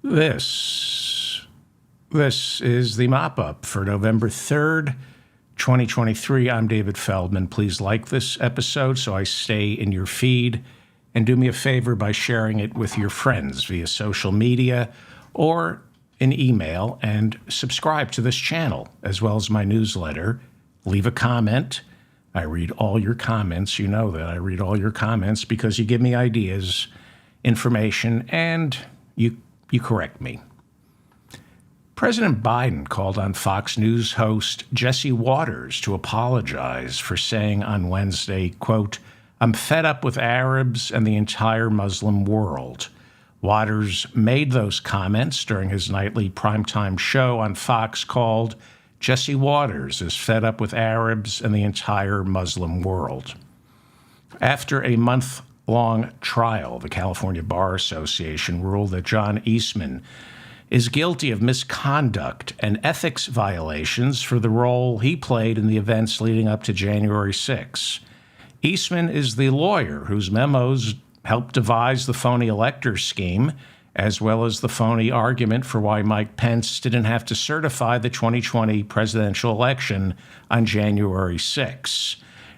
This is the mop-up for November 3rd, 2023. I'm David Feldman. Please like this episode so I stay in your feed, and do me a favor by sharing it with your friends via social media or an email, and subscribe to this channel as well as my newsletter. Leave a comment. I read all your comments. You know that I read all your comments because you give me ideas, information, and you correct me. President Biden called on Fox News host Jesse Waters to apologize for saying on Wednesday, quote, "I'm fed up with Arabs and the entire Muslim world." Waters made those comments during his nightly primetime show on Fox called Jesse Waters is Fed Up with Arabs and the Entire Muslim World. After a month-long trial, the California Bar Association ruled that John Eastman is guilty of misconduct and ethics violations for the role he played in the events leading up to January 6. Eastman is the lawyer whose memos helped devise the phony elector scheme, as well as the phony argument for why Mike Pence didn't have to certify the 2020 presidential election on January 6.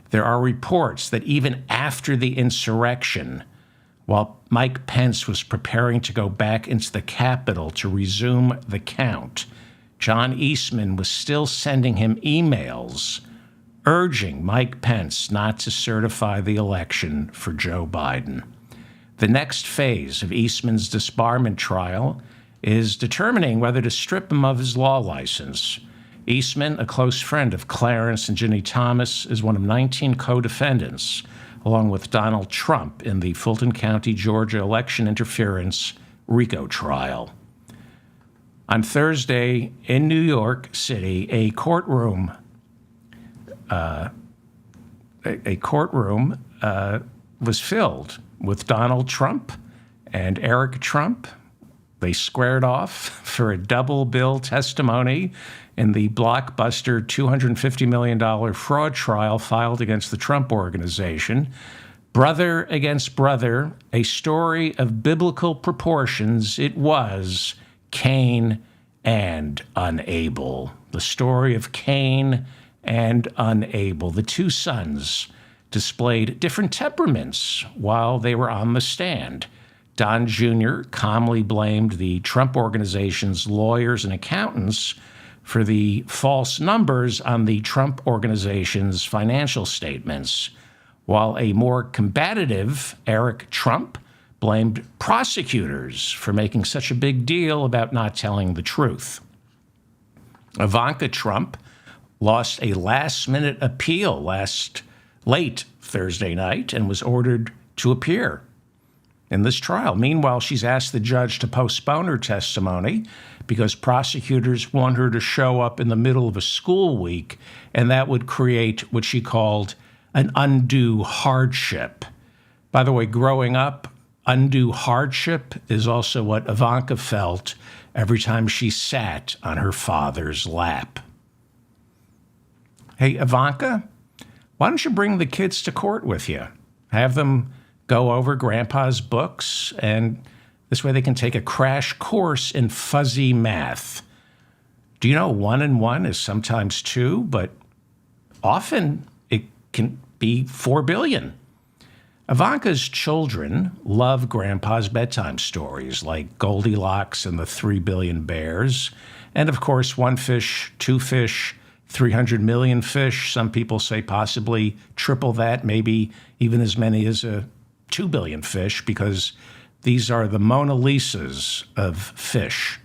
There are reports that even after the insurrection, while Mike Pence was preparing to go back into the Capitol to resume the count, John Eastman was still sending him emails urging Mike Pence not to certify the election for Joe Biden. The next phase of Eastman's disbarment trial is determining whether to strip him of his law license. Eastman, a close friend of Clarence and Ginny Thomas, is one of 19 co-defendants, along with Donald Trump, in the Fulton County, Georgia election interference RICO trial. On Thursday in New York City, a courtroom was filled with Donald Trump and Eric Trump. They squared off for a double bill testimony in the blockbuster $250 million fraud trial filed against the Trump Organization. Brother against brother, a story of biblical proportions. It was Cain and Unable. The story of Cain and Unable. The two sons displayed different temperaments while they were on the stand. Don Jr. calmly blamed the Trump Organization's lawyers and accountants for the false numbers on the Trump Organization's financial statements, while a more combative Eric Trump blamed prosecutors for making such a big deal about not telling the truth. Ivanka Trump lost a last-minute appeal late Thursday night and was ordered to appear in this trial. Meanwhile, she's asked the judge to postpone her testimony because prosecutors want her to show up in the middle of a school week, and that would create what she called an undue hardship. By the way, growing up, undue hardship is also what Ivanka felt every time she sat on her father's lap. Hey, Ivanka, why don't you bring the kids to court with you? Have them go over Grandpa's books, and this way they can take a crash course in fuzzy math. Do you know 1 and 1 is sometimes 2, but often it can be 4 billion. Ivanka's children love Grandpa's bedtime stories like Goldilocks and the 3 Billion Bears, and of course, 1 fish, 2 fish, 300 million fish. Some people say possibly triple that, maybe even as many as 2 billion fish, because these are the Mona Lisas of fish.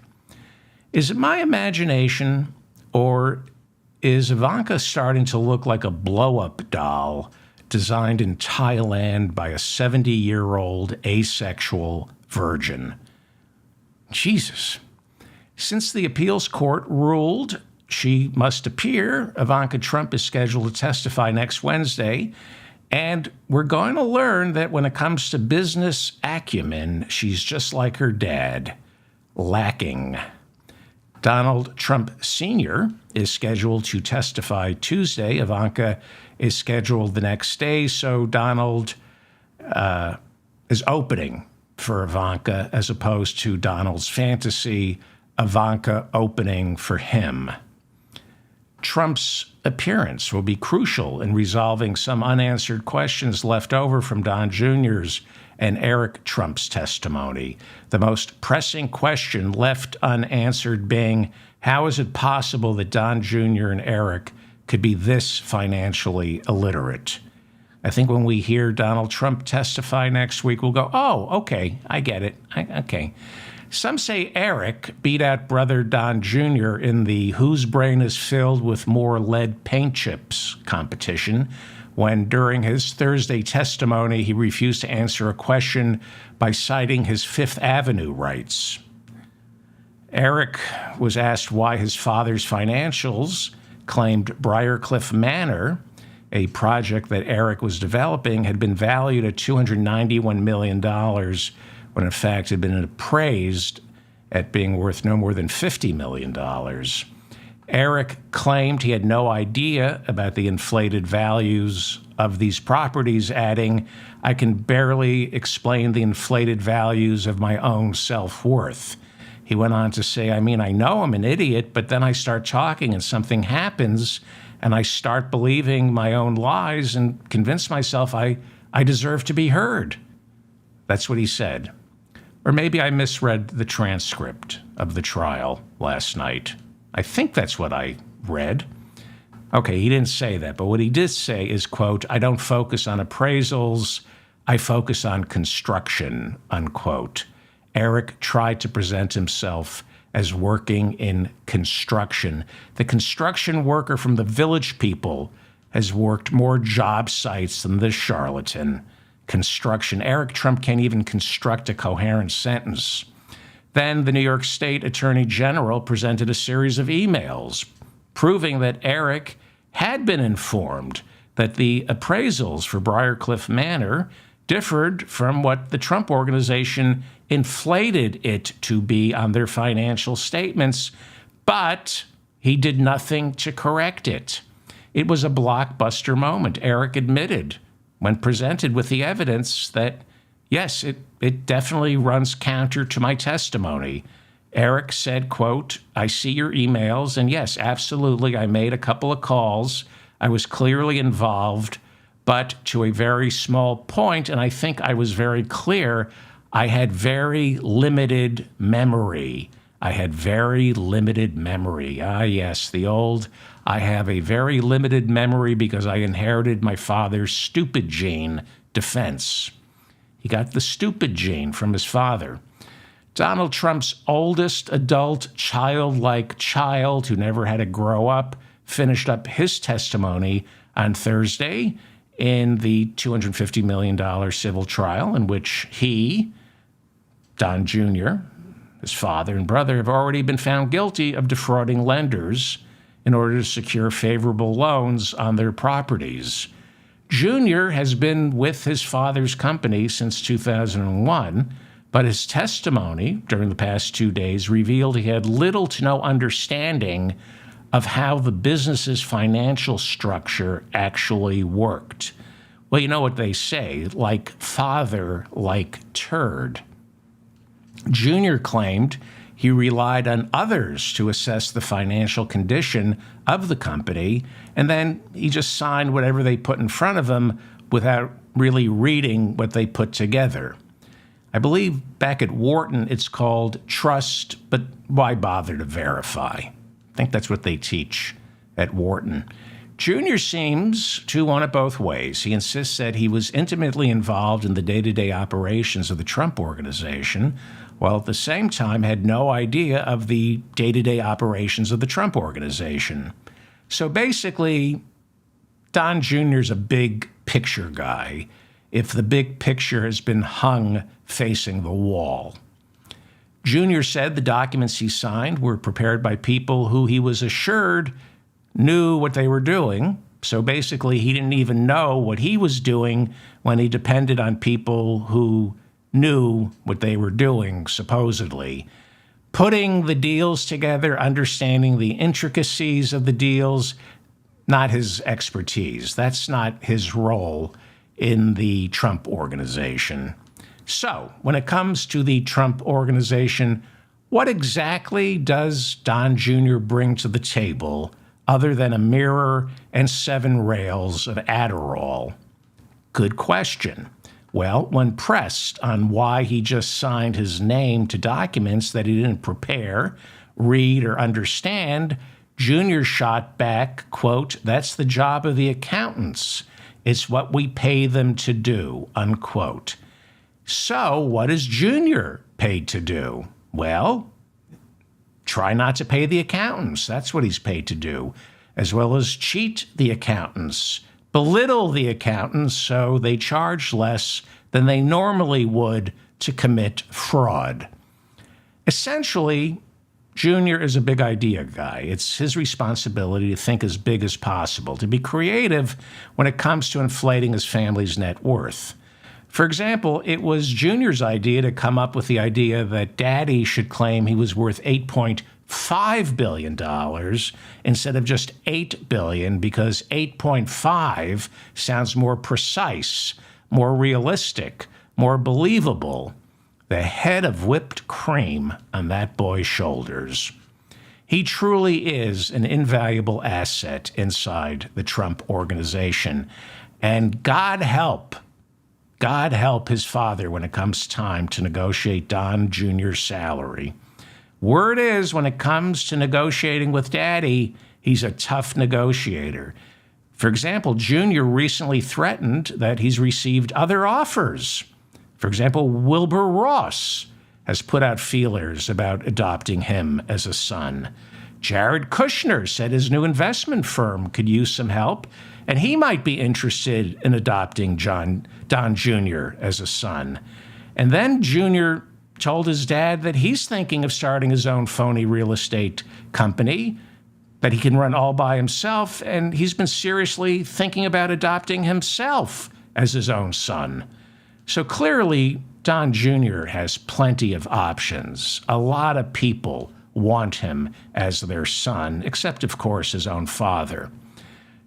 Is it my imagination, or is Ivanka starting to look like a blow-up doll designed in Thailand by a 70-year-old asexual virgin? Jesus. Since the appeals court ruled she must appear, Ivanka Trump is scheduled to testify next Wednesday, and we're going to learn that when it comes to business acumen, she's just like her dad, lacking. Donald Trump Sr. is scheduled to testify Tuesday. Ivanka is scheduled the next day, so Donald is opening for Ivanka as opposed to Donald's fantasy, Ivanka opening for him. Trump's appearance will be crucial in resolving some unanswered questions left over from Don Jr.'s and Eric Trump's testimony. The most pressing question left unanswered being, how is it possible that Don Jr. and Eric could be this financially illiterate? I think when we hear Donald Trump testify next week, we'll go, oh, okay, I get it. Okay. Some say Eric beat out brother Don Jr. in the whose brain is filled with more lead paint chips competition, when during his Thursday testimony, he refused to answer a question by citing his Fifth Avenue rights. Eric was asked why his father's financials claimed Briarcliff Manor, a project that Eric was developing, had been valued at $291 million, when in fact had been appraised at being worth no more than $50 million. Eric claimed he had no idea about the inflated values of these properties, adding, I can barely explain the inflated values of my own self-worth. He went on to say, I know I'm an idiot, but then I start talking and something happens, and I start believing my own lies and convince myself I deserve to be heard. That's what he said. Or maybe I misread the transcript of the trial last night. I think that's what I read. Okay, he didn't say that, but what he did say is, quote, I don't focus on appraisals, I focus on construction, unquote. Eric tried to present himself as working in construction. The construction worker from the Village People has worked more job sites than this charlatan. Construction. Eric Trump can't even construct a coherent sentence. Then the New York State Attorney General presented a series of emails proving that Eric had been informed that the appraisals for Briarcliff Manor differed from what the Trump Organization inflated it to be on their financial statements, but he did nothing to correct it. It was a blockbuster moment. Eric admitted, when presented with the evidence, that, yes, it definitely runs counter to my testimony. Eric said, quote, I see your emails, and yes, absolutely, I made a couple of calls. I was clearly involved, but to a very small point, and I think I was very clear, I had very limited memory. I had very limited memory. Ah, yes, the old, I have a very limited memory because I inherited my father's stupid gene defense. He got the stupid gene from his father. Donald Trump's oldest adult childlike child who never had to grow up finished up his testimony on Thursday in the $250 million civil trial in which he, Don Jr., his father and brother, have already been found guilty of defrauding lenders in order to secure favorable loans on their properties. Jr. has been with his father's company since 2001, but his testimony during the past 2 days revealed he had little to no understanding of how the business's financial structure actually worked. Well, you know what they say, like father, like turd. Jr. claimed he relied on others to assess the financial condition of the company, and then he just signed whatever they put in front of him without really reading what they put together. I believe back at Wharton it's called trust, but why bother to verify? I think that's what they teach at Wharton. Jr. seems to want it both ways. He insists that he was intimately involved in the day-to-day operations of the Trump Organization, while at the same time had no idea of the day-to-day operations of the Trump Organization. So basically, Don Jr.'s a big picture guy if the big picture has been hung facing the wall. Jr. said the documents he signed were prepared by people who he was assured knew what they were doing. So basically, he didn't even know what he was doing when he depended on people who knew what they were doing, supposedly. Putting the deals together, understanding the intricacies of the deals, not his expertise. That's not his role in the Trump Organization. So, when it comes to the Trump Organization, what exactly does Don Jr. bring to the table other than a mirror and 7 rails of Adderall? Good question. Well, when pressed on why he just signed his name to documents that he didn't prepare, read, or understand, Jr. shot back, quote, "That's the job of the accountants. It's what we pay them to do," unquote. So what is Jr. paid to do? Well, try not to pay the accountants. That's what he's paid to do, as well as cheat the accountants, belittle the accountants so they charge less than they normally would to commit fraud. Essentially, Junior is a big idea guy. It's his responsibility to think as big as possible, to be creative when it comes to inflating his family's net worth. For example, it was Junior's idea to come up with the idea that Daddy should claim he was worth $8.5 billion instead of just $8 billion, because 8.5 sounds more precise, more realistic, more believable. The head of whipped cream on that boy's shoulders. He truly is an invaluable asset inside the Trump Organization. And God help his father when it comes time to negotiate Don Jr.'s salary. Word is, when it comes to negotiating with Daddy, he's a tough negotiator. For example, Jr. recently threatened that he's received other offers. For example, Wilbur Ross has put out feelers about adopting him as a son. Jared Kushner said his new investment firm could use some help, and he might be interested in adopting Don Jr. as a son. And then Jr. told his dad that he's thinking of starting his own phony real estate company that he can run all by himself, and he's been seriously thinking about adopting himself as his own son. So clearly, Don Jr. has plenty of options. A lot of people want him as their son, except, of course, his own father.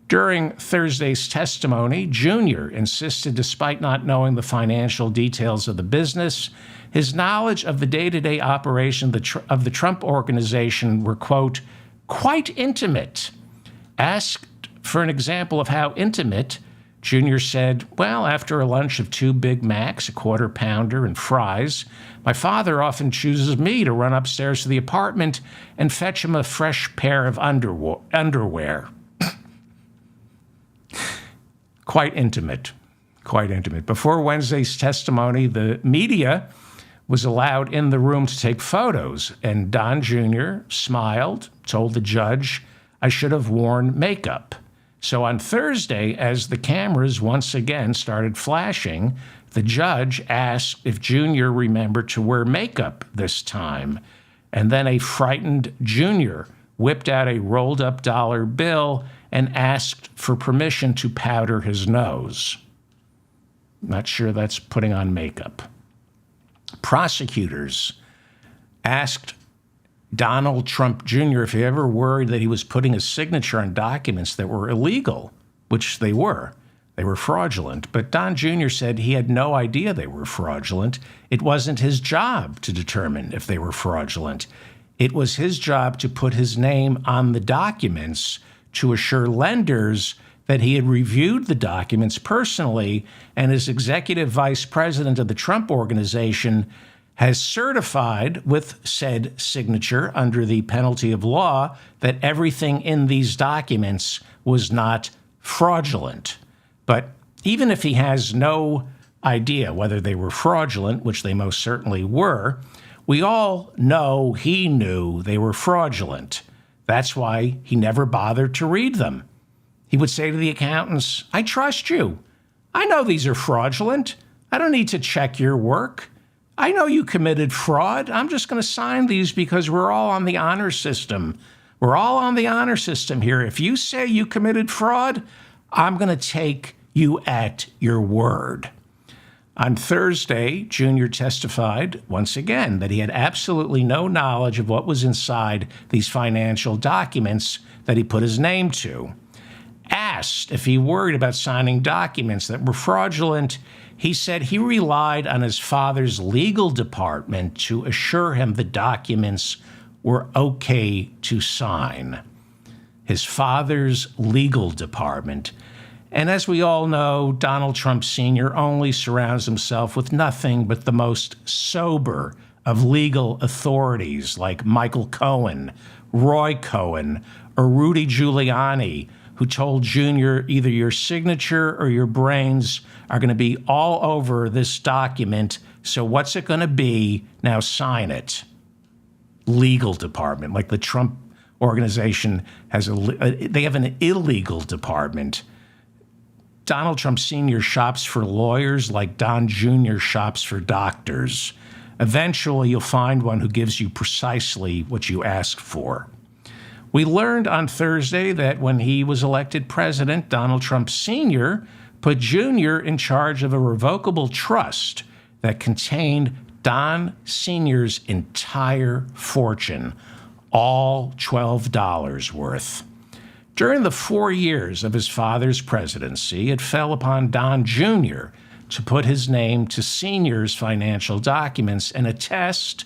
During Thursday's testimony, Jr. insisted, despite not knowing the financial details of the business, his knowledge of the day-to-day operation of the Trump Organization were, quote, quite intimate. Asked for an example of how intimate, Jr. said, well, after a lunch of 2 Big Macs, a Quarter Pounder, and fries, my father often chooses me to run upstairs to the apartment and fetch him a fresh pair of underwear. Quite intimate. Before Wednesday's testimony, the media was allowed in the room to take photos, and Don Jr. smiled, told the judge, I should have worn makeup. So on Thursday, as the cameras once again started flashing, the judge asked if Jr. remembered to wear makeup this time. And then a frightened Jr. whipped out a rolled-up dollar bill and asked for permission to powder his nose. Not sure that's putting on makeup. Prosecutors asked Donald Trump Jr. if he ever worried that he was putting his signature on documents that were illegal, which they were. They were fraudulent. But Don Jr. said he had no idea they were fraudulent. It wasn't his job to determine if they were fraudulent. It was his job to put his name on the documents to assure lenders that he had reviewed the documents personally, and as executive vice president of the Trump Organization has certified with said signature under the penalty of law that everything in these documents was not fraudulent. But even if he has no idea whether they were fraudulent, which they most certainly were, we all know he knew they were fraudulent. That's why he never bothered to read them. He would say to the accountants, I trust you. I know these are fraudulent. I don't need to check your work. I know you committed fraud. I'm just going to sign these because we're all on the honor system. We're all on the honor system here. If you say you committed fraud, I'm going to take you at your word. On Thursday, Jr. testified once again that he had absolutely no knowledge of what was inside these financial documents that he put his name to. Asked if he worried about signing documents that were fraudulent, he said he relied on his father's legal department to assure him the documents were okay to sign. His father's legal department. And as we all know, Donald Trump Sr. only surrounds himself with nothing but the most sober of legal authorities like Michael Cohen, Roy Cohen, or Rudy Giuliani, who told Junior either your signature or your brains are going to be all over this document, so what's it going to be? Now sign it. Legal department, like the Trump organization has they have an illegal department. Donald Trump Sr. shops for lawyers like Don Jr. shops for doctors. Eventually, you'll find one who gives you precisely what you asked for. We learned on Thursday that when he was elected president, Donald Trump Sr. put Jr. in charge of a revocable trust that contained Don Sr.'s entire fortune, all $12 worth. During the 4 years of his father's presidency, it fell upon Don Jr. to put his name to Sr.'s financial documents and attest,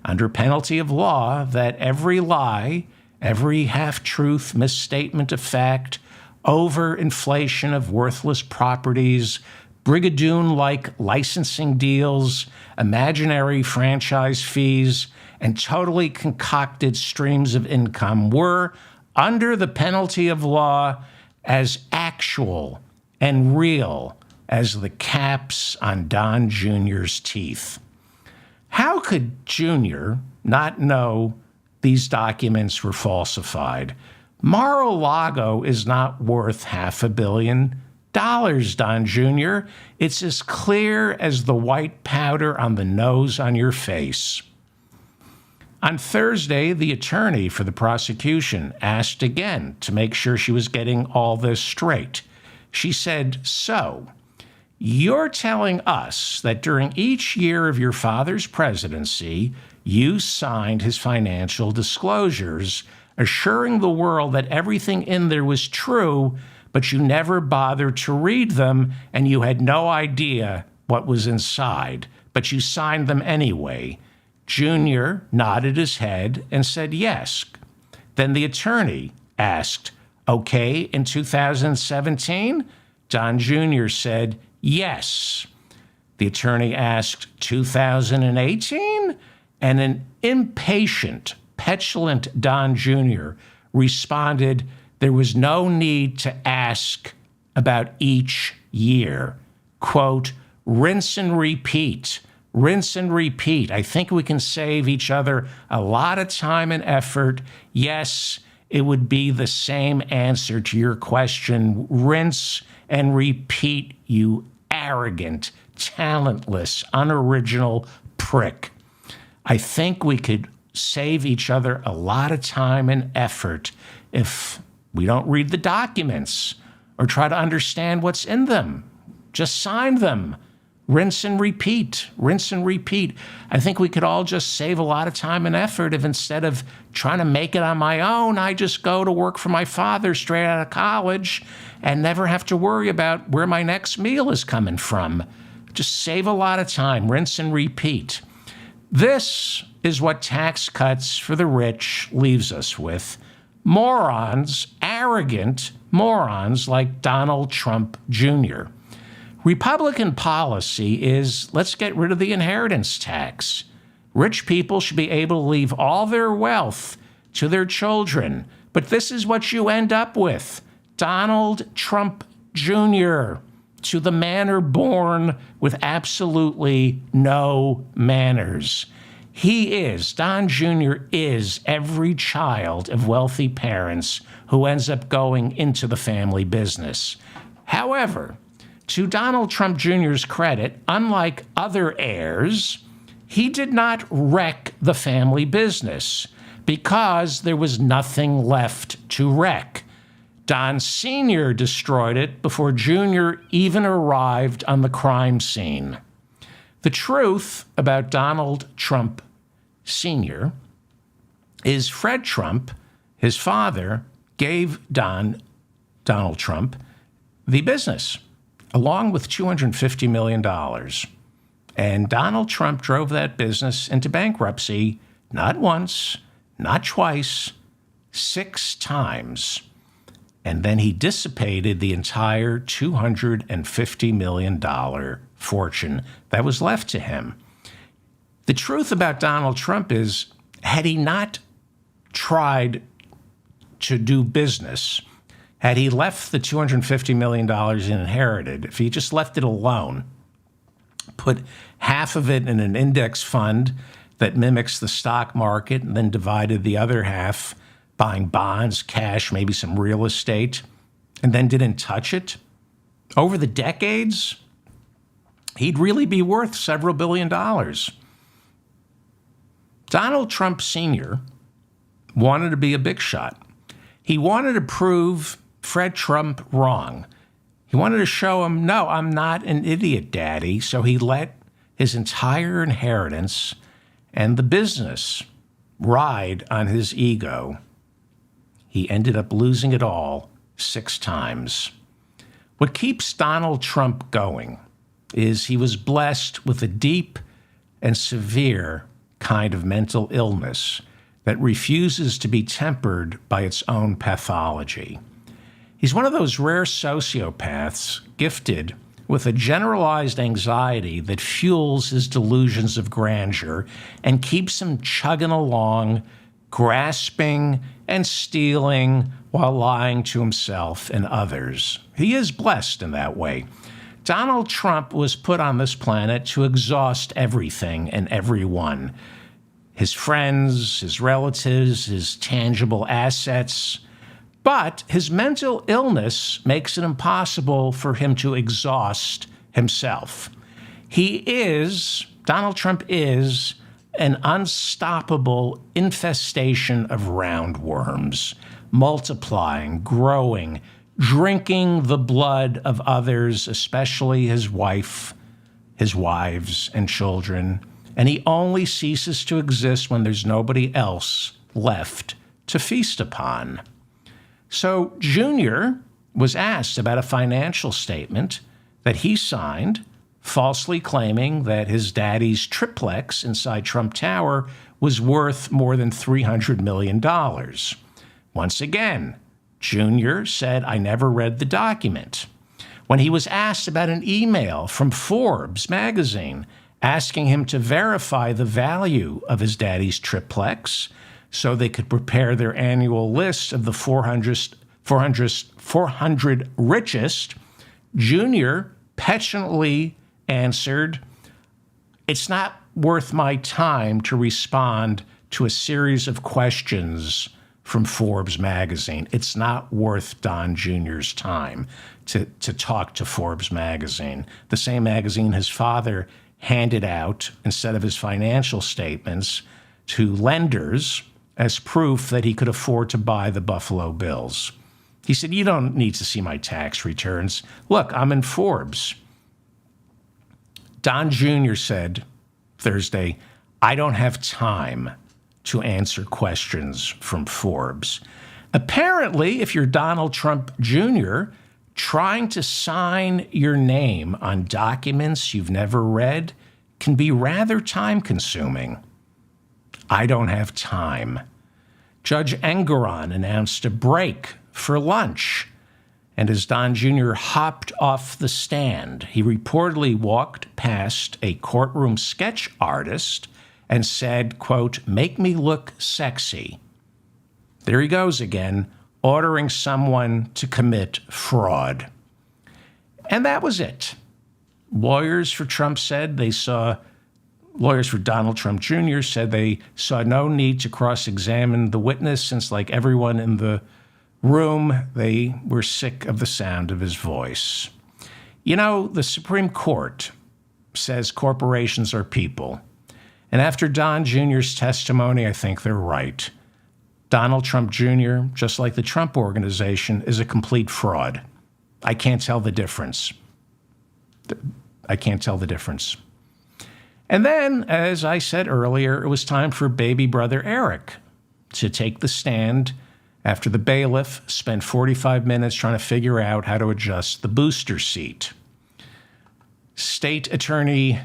under penalty of law, that every lie, every half-truth, misstatement of fact, overinflation of worthless properties, brigadoon-like licensing deals, imaginary franchise fees, and totally concocted streams of income were, under the penalty of law, as actual and real as the caps on Don Jr.'s teeth. How could Jr. not know these documents were falsified? Mar-a-Lago is not worth $500 million, Don Jr. It's as clear as the white powder on the nose on your face. On Thursday, the attorney for the prosecution asked again to make sure she was getting all this straight. She said, "So, you're telling us that during each year of your father's presidency, you signed his financial disclosures, assuring the world that everything in there was true, but you never bothered to read them and you had no idea what was inside, but you signed them anyway." Junior nodded his head and said yes. Then the attorney asked, "Okay, in 2017? Don Jr. said yes. The attorney asked, 2018? And an impatient, petulant Don Jr. responded, there was no need to ask about each year. Quote, rinse and repeat. Rinse and repeat. I think we can save each other a lot of time and effort. Yes, it would be the same answer to your question. Rinse and repeat, you arrogant, talentless, unoriginal prick. I think we could save each other a lot of time and effort if we don't read the documents or try to understand what's in them. Just sign them. Rinse and repeat, rinse and repeat. I think we could all just save a lot of time and effort if instead of trying to make it on my own, I just go to work for my father straight out of college and never have to worry about where my next meal is coming from. Just save a lot of time, rinse and repeat. This is what tax cuts for the rich leaves us with. Morons, arrogant morons like Donald Trump Jr. Republican policy is, let's get rid of the inheritance tax. Rich people should be able to leave all their wealth to their children. But this is what you end up with. Donald Trump Jr., to the manor born with absolutely no manners. Don Jr. is every child of wealthy parents who ends up going into the family business. However, to Donald Trump Jr.'s credit, unlike other heirs, he did not wreck the family business because there was nothing left to wreck. Don Sr. destroyed it before Jr. even arrived on the crime scene. The truth about Donald Trump Sr. is Fred Trump, his father, gave Don Donald Trump the business, along with $250 million. And Donald Trump drove that business into bankruptcy not once, not twice, 6 times. And then he dissipated the entire $250 million fortune that was left to him. The truth about Donald Trump is, had he not tried to do business, had he left the $250 million he inherited, if he just left it alone, put half of it in an index fund that mimics the stock market, and then divided the other half buying bonds, cash, maybe some real estate, and then didn't touch it, over the decades, he'd really be worth several billion dollars. Donald Trump Sr. wanted to be a big shot. He wanted to prove Fred Trump wrong. He wanted to show him, no, I'm not an idiot, Daddy. So he let his entire inheritance and the business ride on his ego. He ended up losing it all 6 times. What keeps Donald Trump going is he was blessed with a deep and severe kind of mental illness that refuses to be tempered by its own pathology. He's one of those rare sociopaths gifted with a generalized anxiety that fuels his delusions of grandeur and keeps him chugging along, grasping and stealing while lying to himself and others. He is blessed in that way. Donald Trump was put on this planet to exhaust everything and everyone. His friends, his relatives, his tangible assets. But his mental illness makes it impossible for him to exhaust himself. Donald Trump is an unstoppable infestation of roundworms, multiplying, growing, drinking the blood of others, especially his wife, his wives, and children. And he only ceases to exist when there's nobody else left to feast upon. So Junior was asked about a financial statement that he signed, falsely claiming that his daddy's triplex inside Trump Tower was worth more than $300 million. Once again, Junior said, I never read the document. When he was asked about an email from Forbes magazine asking him to verify the value of his daddy's triplex so they could prepare their annual list of the 400 richest, Junior petulantly answered, it's not worth my time to respond to a series of questions from Forbes magazine. It's not worth Don Jr.'s time to talk to Forbes magazine, the same magazine his father handed out instead of his financial statements to lenders as proof that he could afford to buy the Buffalo Bills. He said, you don't need to see my tax returns. Look, I'm in Forbes. Don Jr. said Thursday, I don't have time to answer questions from Forbes. Apparently, if you're Donald Trump Jr., trying to sign your name on documents you've never read can be rather time-consuming. I don't have time. Judge Engoron announced a break for lunch, and as Don Jr. hopped off the stand, he reportedly walked past a courtroom sketch artist and said, quote, make me look sexy. There he goes again, ordering someone to commit fraud. And that was it. Lawyers for Donald Trump Jr. said they saw no need to cross-examine the witness since, like everyone in the room, they were sick of the sound of his voice. You know, the Supreme Court says corporations are people. And after Don Jr.'s testimony, I think they're right. Donald Trump Jr., just like the Trump Organization, is a complete fraud. I can't tell the difference. I can't tell the difference. And then, as I said earlier, it was time for baby brother Eric to take the stand after the bailiff spent 45 minutes trying to figure out how to adjust the booster seat. State Attorney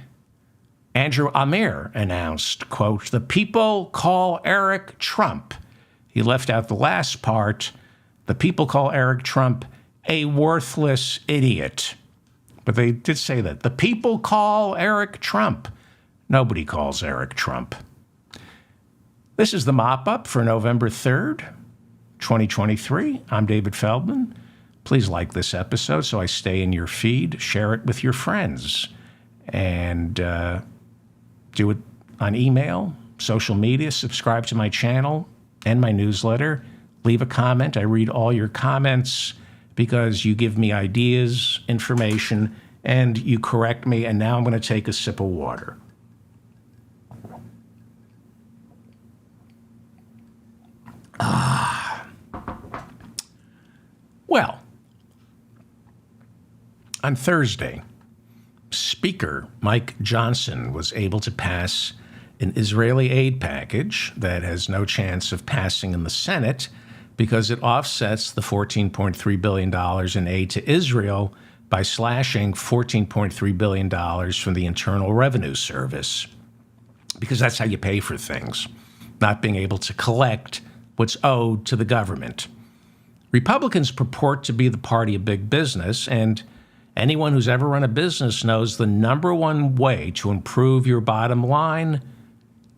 Andrew Amir announced, quote, "The people call Eric Trump." He left out the last part. "The people call Eric Trump a worthless idiot." But they did say that. The people call Eric Trump. Nobody calls Eric Trump. This is the mop-up for November 3rd, 2023. I'm David Feldman. Please like this episode so I stay in your feed. Share it with your friends. And do it on email, social media. Subscribe to my channel and my newsletter. Leave a comment. I read all your comments because you give me ideas, information, and you correct me. And now I'm going to take a sip of water. Well, on Thursday, Speaker Mike Johnson was able to pass an Israeli aid package that has no chance of passing in the Senate because it offsets the $14.3 billion in aid to Israel by slashing $14.3 billion from the Internal Revenue Service. Because that's how you pay for things, not being able to collect what's owed to the government. Republicans purport to be the party of big business, and anyone who's ever run a business knows the number one way to improve your bottom line: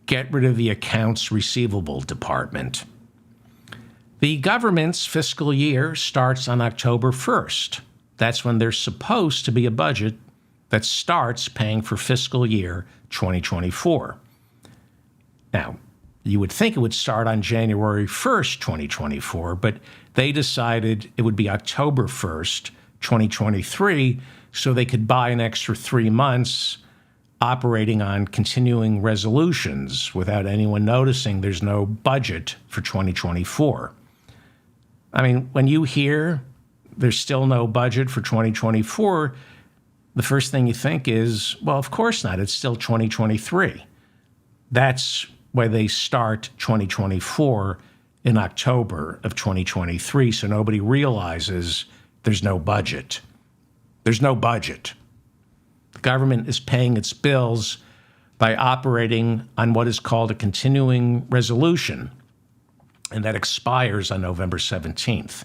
get rid of the accounts receivable department. The government's fiscal year starts on October 1st. That's when there's supposed to be a budget that starts paying for fiscal year 2024. Now, you would think it would start on January 1st, 2024, but they decided it would be October 1st, 2023, so they could buy an extra 3 months operating on continuing resolutions without anyone noticing there's no budget for 2024. I mean, when you hear there's still no budget for 2024, the first thing you think is, well, of course not. It's still 2023. That's why they start 2024 in October of 2023, so nobody realizes there's no budget. There's no budget. The government is paying its bills by operating on what is called a continuing resolution, and that expires on November 17th.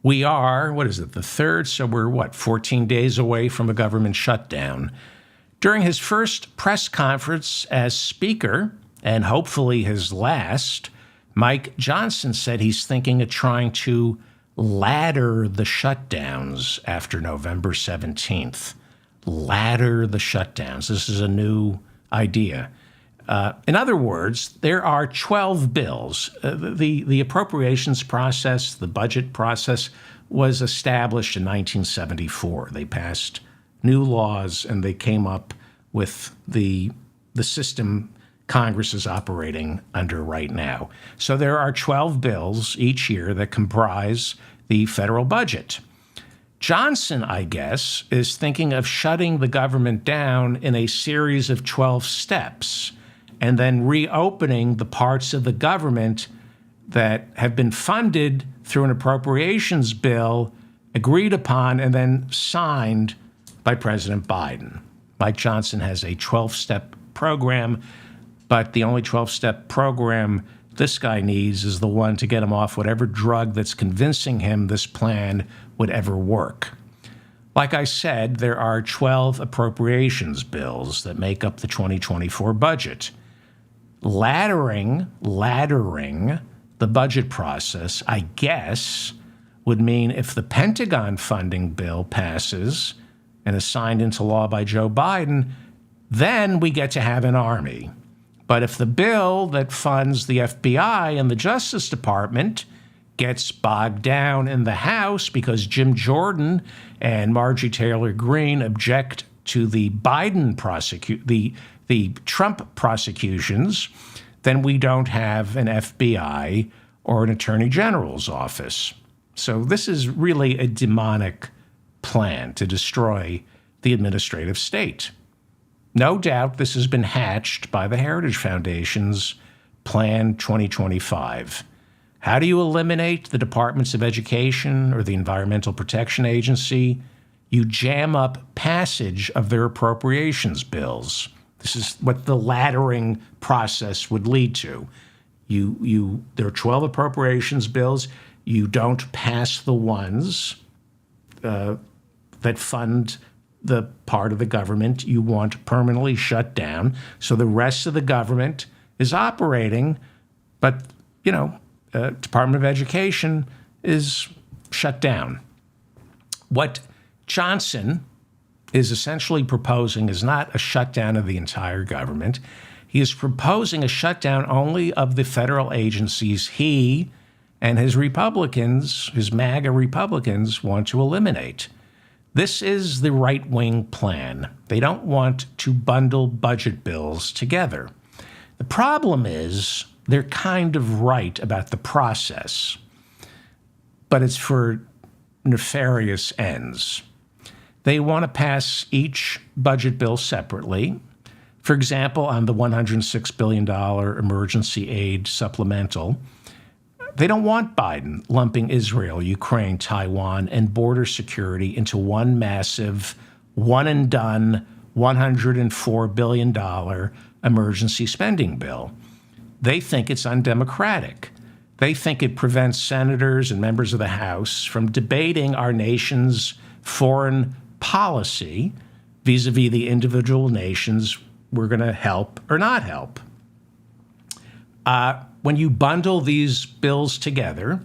We are, the 3rd? So we're, 14 days away from a government shutdown. During his first press conference as Speaker, and hopefully his last, Mike Johnson said he's thinking of trying to ladder the shutdowns after November 17th. Ladder the shutdowns. This is a new idea. In other words, there are 12 bills. The appropriations process, the budget process, was established in 1974. They passed new laws, and they came up with the system Congress is operating under right now. So there are 12 bills each year that comprise the federal budget. Johnson, I guess, is thinking of shutting the government down in a series of 12 steps and then reopening the parts of the government that have been funded through an appropriations bill agreed upon and then signed by President Biden. Mike Johnson has a 12-step program, but the only 12-step program this guy needs is the one to get him off whatever drug that's convincing him this plan would ever work. Like I said, there are 12 appropriations bills that make up the 2024 budget. Laddering the budget process, I guess, would mean if the Pentagon funding bill passes and is signed into law by Joe Biden, then we get to have an army. But if the bill that funds the FBI and the Justice Department gets bogged down in the House because Jim Jordan and Marjorie Taylor Greene object to the the Trump prosecutions, then we don't have an FBI or an Attorney General's office. So this is really a demonic plan to destroy the administrative state. No doubt this has been hatched by the Heritage Foundation's Plan 2025. How do you eliminate the departments of education or the Environmental Protection Agency? You jam up passage of their appropriations bills. This is what the laddering process would lead to. There are 12 appropriations bills. You don't pass the ones that fund the part of the government you want permanently shut down. So the rest of the government is operating, but, Department of Education is shut down. What Johnson is essentially proposing is not a shutdown of the entire government. He is proposing a shutdown only of the federal agencies he and his Republicans, his MAGA Republicans, want to eliminate. This is the right-wing plan. They don't want to bundle budget bills together. The problem is they're kind of right about the process, but it's for nefarious ends. They want to pass each budget bill separately. For example, on the $106 billion emergency aid supplemental, they don't want Biden lumping Israel, Ukraine, Taiwan, and border security into one massive, one-and-done, $104 billion emergency spending bill. They think it's undemocratic. They think it prevents senators and members of the House from debating our nation's foreign policy vis-a-vis the individual nations we're going to help or not help. When you bundle these bills together,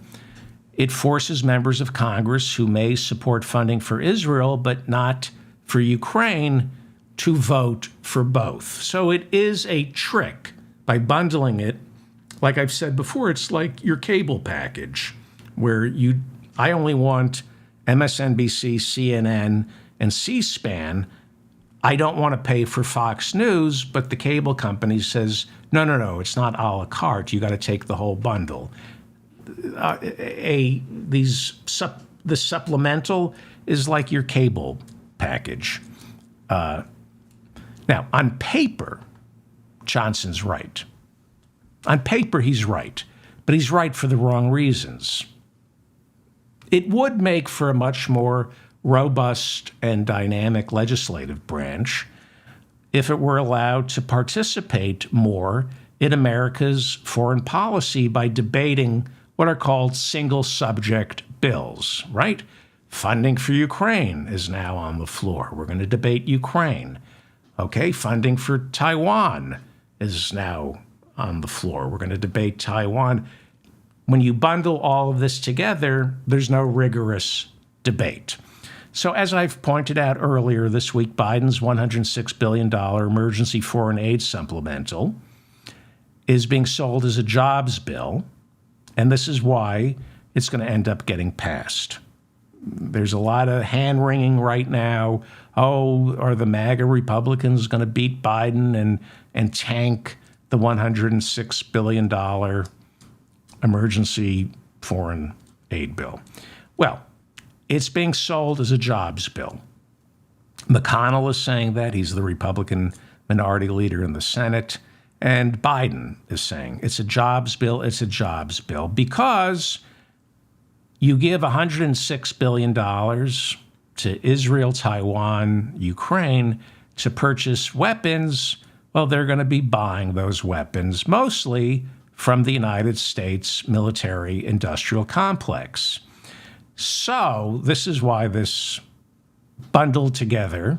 it forces members of Congress who may support funding for Israel but not for Ukraine to vote for both. So it is a trick by bundling it. Like I've said before, it's like your cable package where I only want MSNBC, CNN, and C-SPAN. I don't want to pay for Fox News, but the cable company says, no, it's not a la carte. You got to take the whole bundle. The supplemental is like your cable package. Now, on paper, Johnson's right. On paper, he's right, but he's right for the wrong reasons. It would make for a much more robust and dynamic legislative branch if it were allowed to participate more in America's foreign policy by debating what are called single subject bills, right? Funding for Ukraine is now on the floor. We're going to debate Ukraine. Okay, funding for Taiwan is now on the floor. We're going to debate Taiwan. When you bundle all of this together, there's no rigorous debate. So as I've pointed out earlier this week, Biden's $106 billion emergency foreign aid supplemental is being sold as a jobs bill, and this is why it's going to end up getting passed. There's a lot of hand-wringing right now. Oh, are the MAGA Republicans going to beat Biden and tank the $106 billion emergency foreign aid bill? Well, it's being sold as a jobs bill. McConnell is saying that. He's the Republican minority leader in the Senate. And Biden is saying it's a jobs bill, because you give $106 billion to Israel, Taiwan, Ukraine to purchase weapons. Well, they're going to be buying those weapons mostly from the United States military-industrial complex. So this is why this bundled together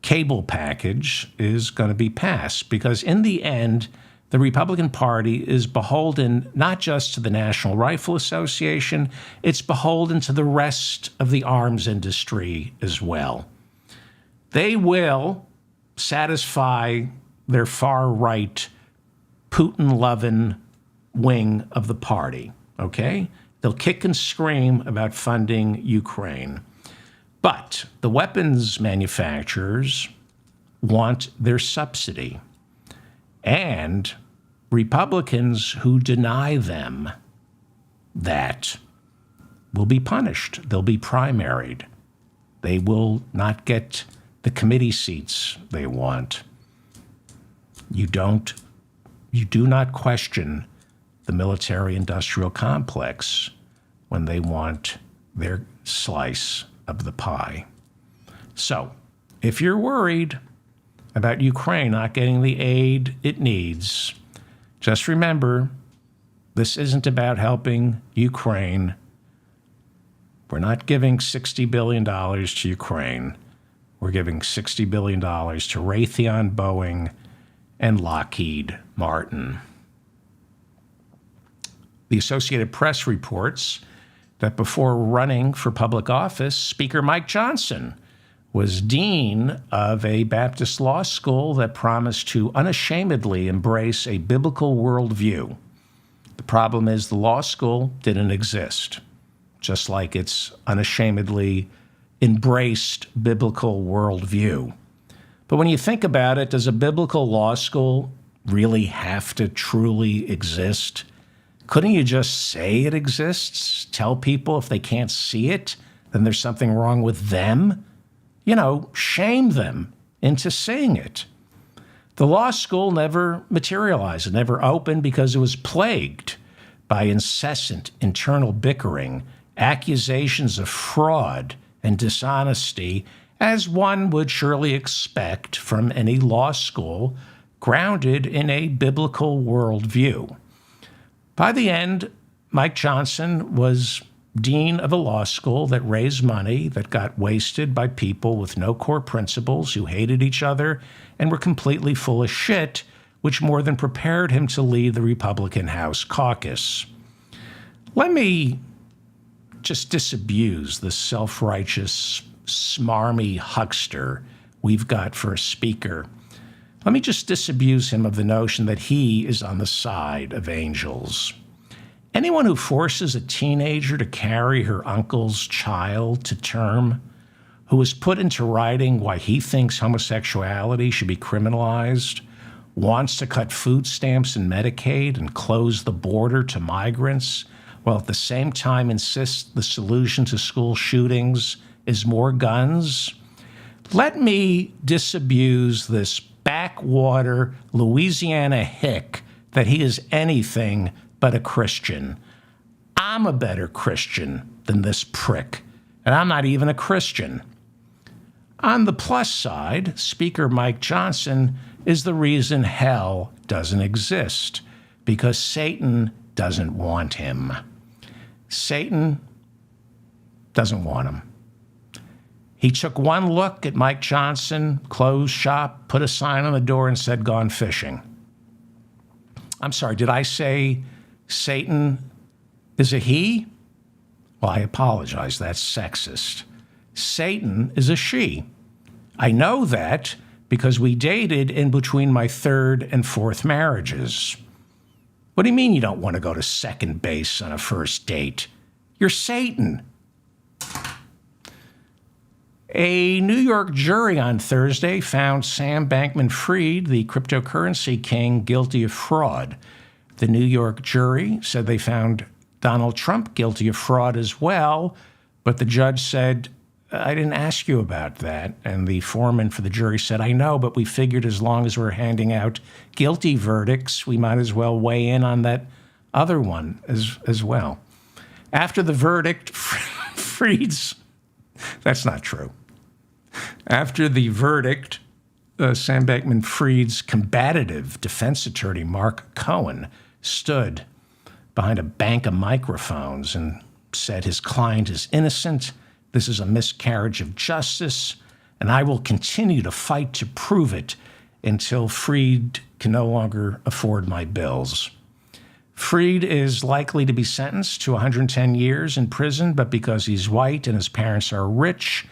cable package is going to be passed, because in the end, the Republican Party is beholden not just to the National Rifle Association, it's beholden to the rest of the arms industry as well. They will satisfy their far-right, Putin-loving wing of the party, okay? They'll kick and scream about funding Ukraine. But the weapons manufacturers want their subsidy. And Republicans who deny them that will be punished. They'll be primaried. They will not get the committee seats they want. You do not question the military-industrial complex when they want their slice of the pie. So, if you're worried about Ukraine not getting the aid it needs, just remember, this isn't about helping Ukraine. We're not giving $60 billion to Ukraine. We're giving $60 billion to Raytheon, Boeing, and Lockheed Martin. The Associated Press reports that before running for public office, Speaker Mike Johnson was dean of a Baptist law school that promised to unashamedly embrace a biblical worldview. The problem is the law school didn't exist, just like it's unashamedly embraced biblical worldview. But when you think about it, does a biblical law school really have to truly exist? Couldn't you just say it exists? Tell people if they can't see it, then there's something wrong with them? Shame them into saying it. The law school never materialized. It never opened because it was plagued by incessant internal bickering, accusations of fraud and dishonesty, as one would surely expect from any law school grounded in a biblical worldview. By the end, Mike Johnson was dean of a law school that raised money that got wasted by people with no core principles who hated each other and were completely full of shit, which more than prepared him to lead the Republican House caucus. Let me just disabuse the self-righteous, smarmy huckster we've got for a speaker. Let me just disabuse him of the notion that he is on the side of angels. Anyone who forces a teenager to carry her uncle's child to term, who has put into writing why he thinks homosexuality should be criminalized, wants to cut food stamps and Medicaid and close the border to migrants, while at the same time insists the solution to school shootings is more guns. Let me disabuse this backwater Louisiana hick that he is anything but a Christian. I'm a better Christian than this prick, and I'm not even a Christian. On the plus side, Speaker Mike Johnson is the reason hell doesn't exist, because Satan doesn't want him. Satan doesn't want him. He took one look at Mike Johnson, closed shop, put a sign on the door, and said, "Gone fishing." I'm sorry, did I say Satan is a he? Well, I apologize. That's sexist. Satan is a she. I know that because we dated in between my third and fourth marriages. What do you mean you don't want to go to second base on a first date? You're Satan. A New York jury on Thursday found Sam Bankman-Fried, the cryptocurrency king, guilty of fraud. The New York jury said they found Donald Trump guilty of fraud as well, but the judge said, "I didn't ask you about that." And the foreman for the jury said, "I know, but we figured as long as we're handing out guilty verdicts, we might as well weigh in on that other one as well." After the verdict, that's not true. After the verdict, Sam Bankman-Fried's combative defense attorney, Mark Cohen, stood behind a bank of microphones and said his client is innocent. This is a miscarriage of justice, and I will continue to fight to prove it until Fried can no longer afford my bills. Fried is likely to be sentenced to 110 years in prison, but because he's white and his parents are rich,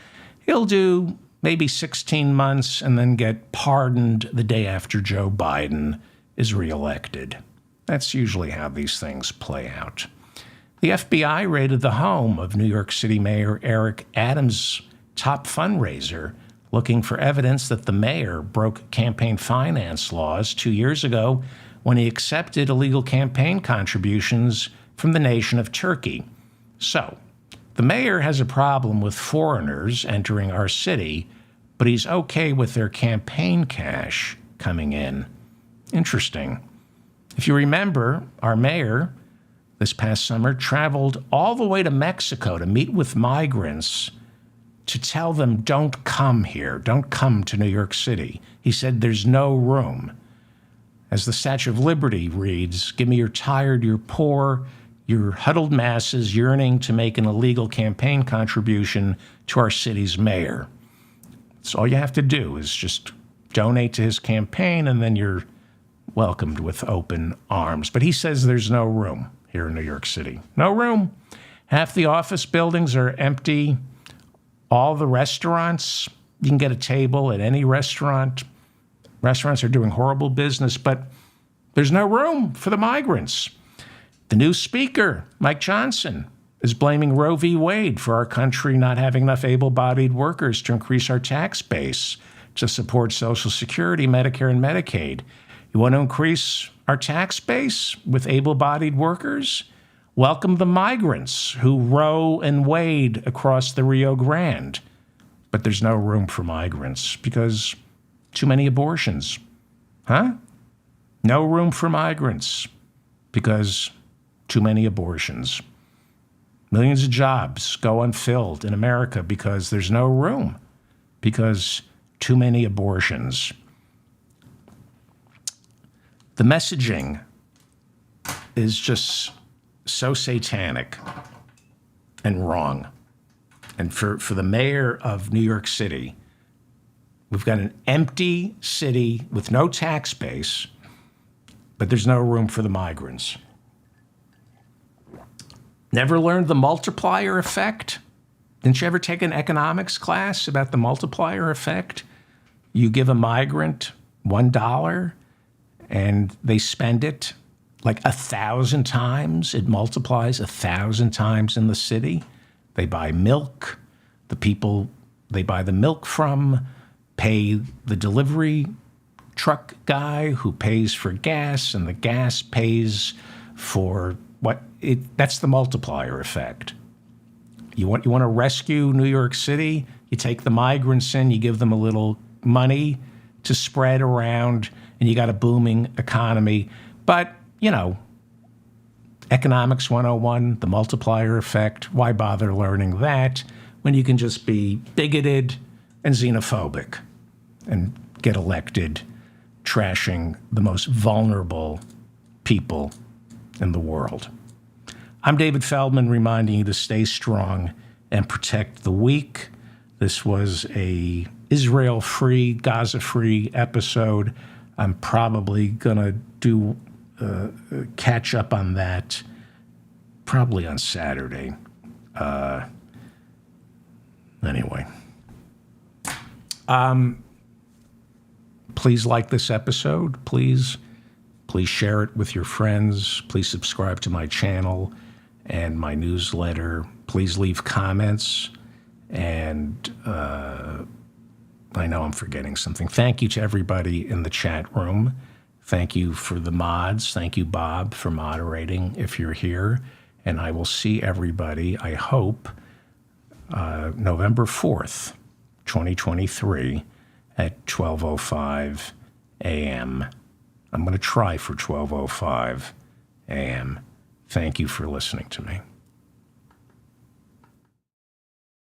he'll do maybe 16 months and then get pardoned the day after Joe Biden is reelected. That's usually how these things play out. The FBI raided the home of New York City Mayor Eric Adams' top fundraiser, looking for evidence that the mayor broke campaign finance laws 2 years ago when he accepted illegal campaign contributions from the nation of Turkey. So, the mayor has a problem with foreigners entering our city, but he's okay with their campaign cash coming in. Interesting. If you remember, our mayor this past summer traveled all the way to Mexico to meet with migrants to tell them, don't come here, don't come to New York City. He said, there's no room. As the Statue of Liberty reads, give me your tired, your poor, your huddled masses yearning to make an illegal campaign contribution to our city's mayor. So all you have to do is just donate to his campaign, and then you're welcomed with open arms. But he says there's no room here in New York City. No room. Half the office buildings are empty. All the restaurants, you can get a table at any restaurant. Restaurants are doing horrible business, but there's no room for the migrants. The new speaker, Mike Johnson, is blaming Roe v. Wade for our country not having enough able-bodied workers to increase our tax base to support Social Security, Medicare, and Medicaid. You want to increase our tax base with able-bodied workers? Welcome the migrants who row and wade across the Rio Grande. But there's no room for migrants because too many abortions. Huh? No room for migrants because too many abortions. Millions of jobs go unfilled in America because there's no room, because too many abortions. The messaging is just so satanic and wrong. And for the mayor of New York City, we've got an empty city with no tax base, but there's no room for the migrants. Never learned the multiplier effect? Didn't you ever take an economics class about the multiplier effect? You give a migrant $1 and they spend it like 1,000 times. It multiplies 1,000 times in the city. They buy milk. The people they buy the milk from pay the delivery truck guy who pays for gas, and the gas pays for that's the multiplier effect. You want to rescue New York City? You take the migrants in, you give them a little money to spread around, and you got a booming economy. But, economics 101, the multiplier effect, why bother learning that when you can just be bigoted and xenophobic and get elected trashing the most vulnerable people in the world? I'm David Feldman, reminding you to stay strong and protect the weak. This was a Israel-free, Gaza-free episode. I'm probably going to do catch up on that probably on Saturday. Anyway. Please like this episode. Please share it with your friends. Please subscribe to my channel and my newsletter. Please leave comments. And I know I'm forgetting something. Thank you to everybody in the chat room. Thank you for the mods. Thank you, Bob, for moderating if you're here. And I will see everybody, I hope, November 4th, 2023 at 12:05 a.m. I'm going to try for 12:05 a.m. Thank you for listening to me.